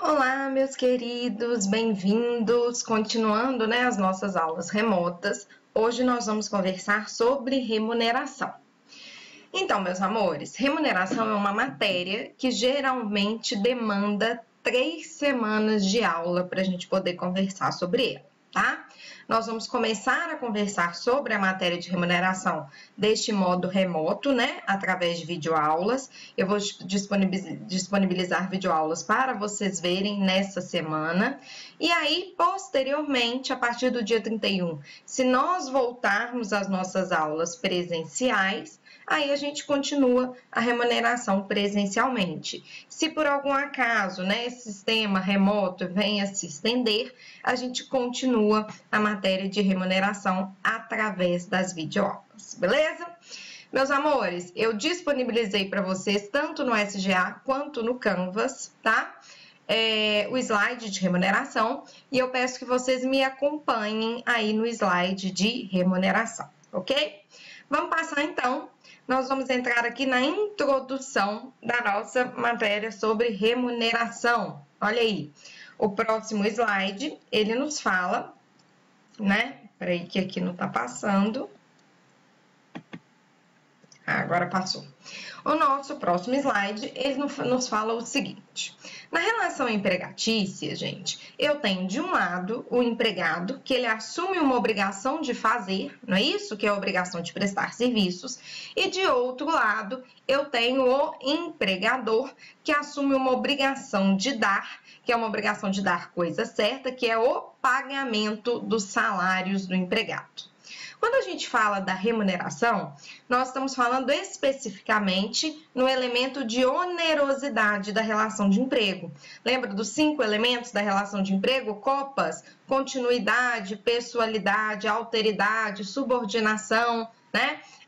Olá, meus queridos, bem-vindos. Continuando, as nossas aulas remotas. Hoje nós vamos conversar sobre remuneração. Então, meus amores, remuneração é uma matéria que geralmente demanda 3 semanas de aula para a gente poder conversar sobre ela, tá? Nós vamos começar a conversar sobre a matéria de remuneração deste modo remoto, através de videoaulas. Eu vou disponibilizar videoaulas para vocês verem nessa semana. E aí, posteriormente, a partir do dia 31, se nós voltarmos às nossas aulas presenciais, aí a gente continua a remuneração presencialmente. Se por algum acaso, esse sistema remoto venha se estender, a gente continua a matéria de remuneração através das videoaulas, beleza? Meus amores, eu disponibilizei para vocês, tanto no SGA quanto no Canvas, tá? O slide de remuneração, e eu peço que vocês me acompanhem aí no slide de remuneração, ok? Vamos passar então. Nós vamos entrar aqui na introdução da nossa matéria sobre remuneração. Olha aí, o próximo slide, ele nos fala, Peraí que aqui não tá passando. Agora passou. O nosso próximo slide, ele nos fala o seguinte. Na relação empregatícia, gente, eu tenho de um lado o empregado, que ele assume uma obrigação de fazer, não é isso? Que é a obrigação de prestar serviços. E de outro lado, eu tenho o empregador, que assume uma obrigação de dar, que é uma obrigação de dar coisa certa, que é o pagamento dos salários do empregado. Quando a gente fala da remuneração, nós estamos falando especificamente no elemento de onerosidade da relação de emprego. Lembra dos 5 elementos da relação de emprego? Copas, continuidade, pessoalidade, alteridade, subordinação,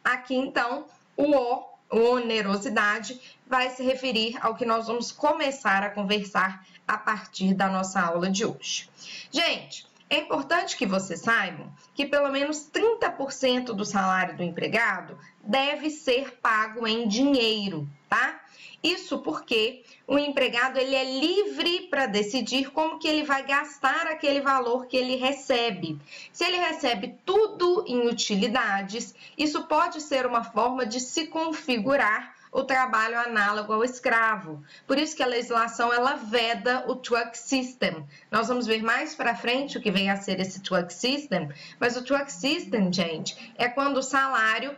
Aqui, então, o onerosidade vai se referir ao que nós vamos começar a conversar a partir da nossa aula de hoje. Gente, é importante que vocês saibam que pelo menos 30% do salário do empregado deve ser pago em dinheiro, tá? Isso porque o empregado ele é livre para decidir como que ele vai gastar aquele valor que ele recebe. Se ele recebe tudo em utilidades, isso pode ser uma forma de se configurar o trabalho análogo ao escravo. Por isso que a legislação ela veda o truck system. Nós vamos ver mais para frente o que vem a ser esse truck system, mas o truck system, gente, é quando o salário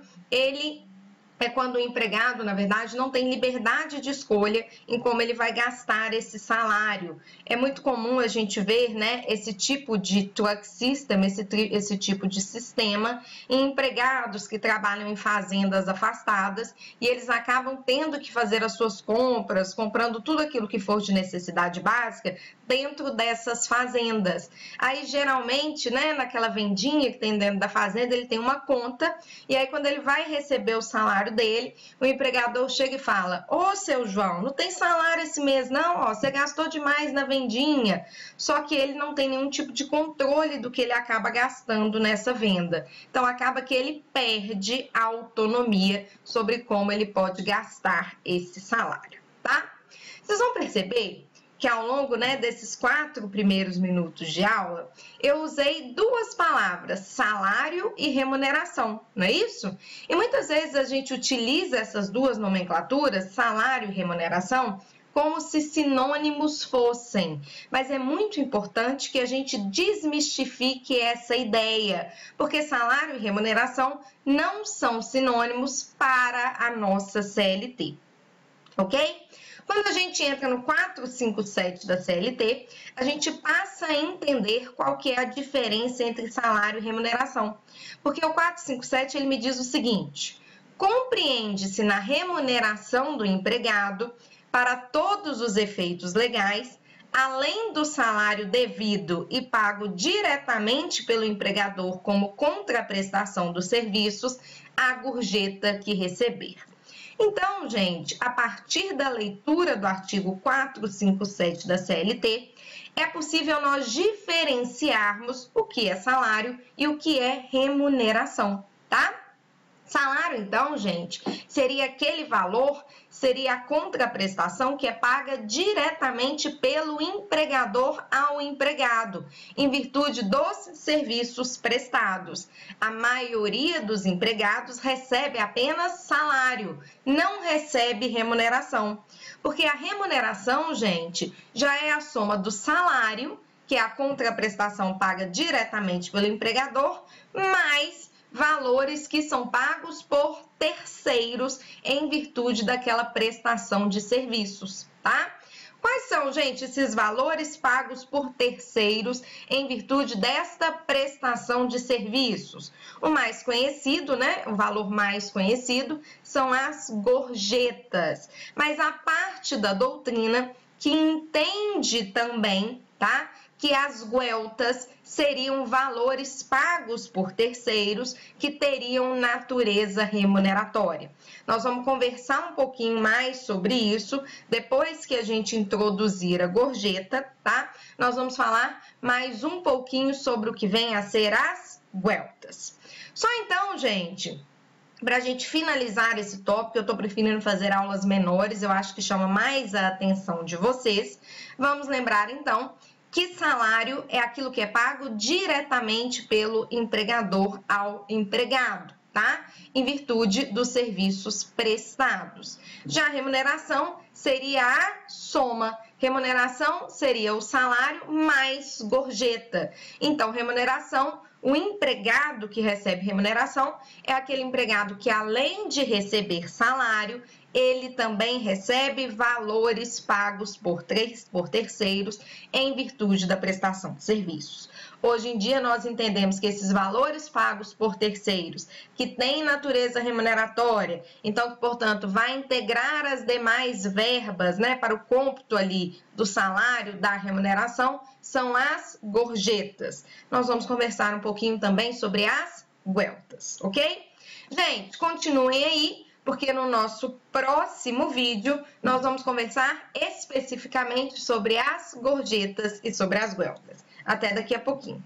quando o empregado, na verdade, não tem liberdade de escolha em como ele vai gastar esse salário. É muito comum a gente ver, esse tipo de truck system, esse tipo de sistema em empregados que trabalham em fazendas afastadas e eles acabam tendo que fazer as suas compras, comprando tudo aquilo que for de necessidade básica dentro dessas fazendas. Aí, geralmente, naquela vendinha que tem dentro da fazenda, ele tem uma conta e aí quando ele vai receber o salário dele, o empregador chega e fala: ô, seu João, não tem salário esse mês não, ó, você gastou demais na vendinha. Só que ele não tem nenhum tipo de controle do que ele acaba gastando nessa venda. Então acaba que ele perde a autonomia sobre como ele pode gastar esse salário, tá? Vocês vão perceber que ao longo desses 4 primeiros minutos de aula, eu usei 2 palavras, salário e remuneração, não é isso? E muitas vezes a gente utiliza essas 2 nomenclaturas, salário e remuneração, como se sinônimos fossem. Mas é muito importante que a gente desmistifique essa ideia, porque salário e remuneração não são sinônimos para a nossa CLT, ok? Quando a gente entra no 457 da CLT, a gente passa a entender qual que é a diferença entre salário e remuneração. Porque o 457 ele me diz o seguinte: compreende-se na remuneração do empregado, para todos os efeitos legais, além do salário devido e pago diretamente pelo empregador como contraprestação dos serviços, a gorjeta que receber. Então, gente, a partir da leitura do artigo 457 da CLT, é possível nós diferenciarmos o que é salário e o que é remuneração, tá? Salário, então, gente, seria aquele valor, seria a contraprestação que é paga diretamente pelo empregador ao empregado, em virtude dos serviços prestados. A maioria dos empregados recebe apenas salário, não recebe remuneração. Porque a remuneração, gente, já é a soma do salário, que é a contraprestação paga diretamente pelo empregador, mais valores que são pagos por terceiros em virtude daquela prestação de serviços, tá? Quais são, gente, esses valores pagos por terceiros em virtude desta prestação de serviços? O mais conhecido, né? O valor mais conhecido são as gorjetas. Mas a parte da doutrina que entende também, tá? Que as gueltas seriam valores pagos por terceiros que teriam natureza remuneratória. Nós vamos conversar um pouquinho mais sobre isso depois que a gente introduzir a gorjeta, tá? Nós vamos falar mais um pouquinho sobre o que vem a ser as gueltas. Só então, gente, para a gente finalizar esse tópico, eu estou preferindo fazer aulas menores, eu acho que chama mais a atenção de vocês. Vamos lembrar, então, que salário é aquilo que é pago diretamente pelo empregador ao empregado, tá? Em virtude dos serviços prestados. Já a remuneração seria a soma. Remuneração seria o salário mais gorjeta. Então, remuneração, o empregado que recebe remuneração é aquele empregado que, além de receber salário, ele também recebe valores pagos por terceiros em virtude da prestação de serviços. Hoje em dia, nós entendemos que esses valores pagos por terceiros, que têm natureza remuneratória, então, portanto, vai integrar as demais verbas, né, para o cômputo ali do salário, da remuneração, são as gorjetas. Nós vamos conversar um pouquinho também sobre as gueltas, ok? Gente, continuem aí, porque no nosso próximo vídeo nós vamos conversar especificamente sobre as gorjetas e sobre as gueltas. Até daqui a pouquinho.